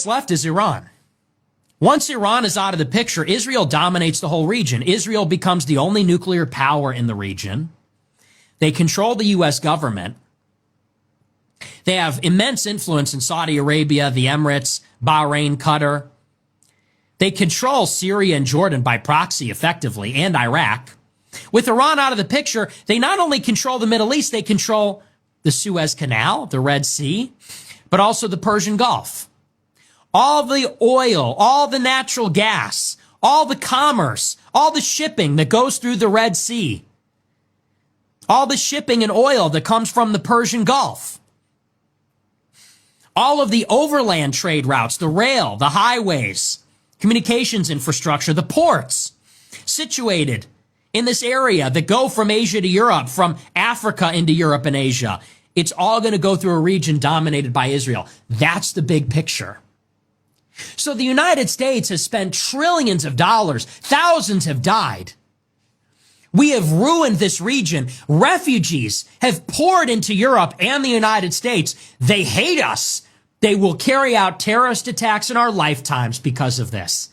that's left is Iran. Once Iran is out of the picture, Israel dominates the whole region. Israel becomes the only nuclear power in the region. They control the U.S. government. They have immense influence in Saudi Arabia, the Emirates, Bahrain, Qatar. They control Syria and Jordan by proxy effectively, and Iraq. With Iran out of the picture, they not only control the Middle East, they control the Suez Canal, the Red Sea, but also the Persian Gulf. All the oil, all the natural gas, all the commerce, all the shipping that goes through the Red Sea, all the shipping and oil that comes from the Persian Gulf, all of the overland trade routes, the rail, the highways, communications infrastructure, the ports situated in this area that go from Asia to Europe, from Africa into Europe and Asia. It's all going to go through a region dominated by Israel. That's the big picture. So the United States has spent trillions of dollars. Thousands have died. We have ruined this region. Refugees have poured into Europe and the United States. They hate us. They will carry out terrorist attacks in our lifetimes because of this.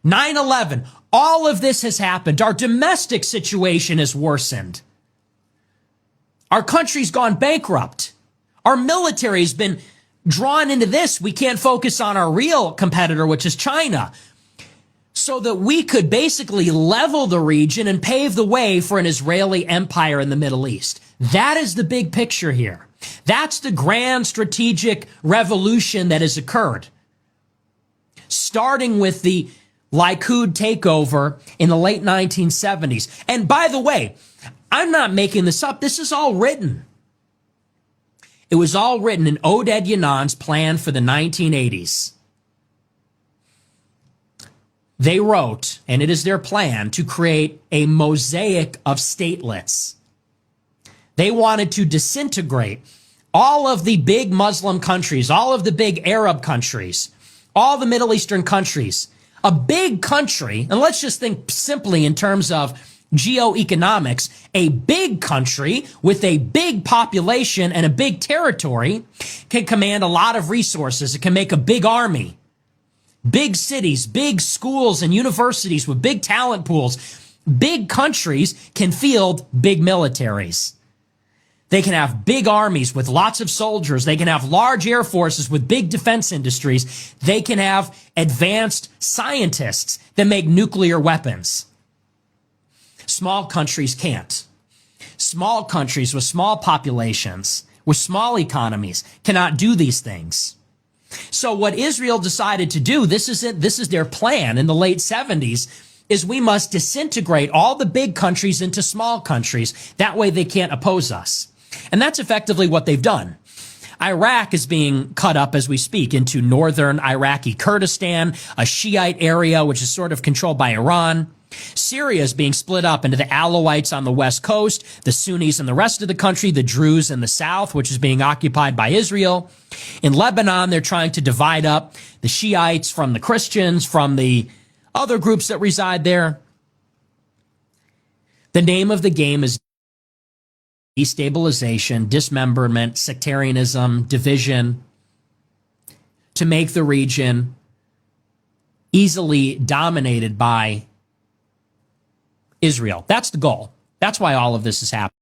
9/11, all of this has happened. Our domestic situation has worsened. Our country's gone bankrupt. Our military has been drawn into this. We can't focus on our real competitor, which is China, so that we could basically level the region and pave the way for an Israeli empire in the Middle East. That is the big picture here. That's the grand strategic revolution that has occurred, starting with the Likud takeover in the late 1970s. And by the way, I'm not making this up. This is all written. It was all written in Oded Yanan's plan for the 1980s. They wrote, and it is their plan, to create a mosaic of statelets. They wanted to disintegrate all of the big Muslim countries, all of the big Arab countries, all the Middle Eastern countries. A big country, and let's just think simply in terms of geoeconomics, a big country with a big population and a big territory can command a lot of resources. It can make a big army, big cities, big schools and universities with big talent pools. Big countries can field big militaries. They can have big armies with lots of soldiers. They can have large air forces with big defense industries. They can have advanced scientists that make nuclear weapons. Small countries can't. Small countries with small populations, with small economies, cannot do these things. So what Israel decided to do, this is their plan in the late 70s, is we must disintegrate all the big countries into small countries. That way they can't oppose us. And that's effectively what they've done. Iraq is being cut up as we speak into northern Iraqi Kurdistan, a Shiite area which is sort of controlled by Iran. Syria is being split up into the Alawites on the west coast, the Sunnis in the rest of the country, the Druze in the south, which is being occupied by Israel. In Lebanon, they're trying to divide up the Shiites from the Christians, from the other groups that reside there. The name of the game is destabilization, dismemberment, sectarianism, division, to make the region easily dominated by Israel. That's the goal. That's why all of this is happening.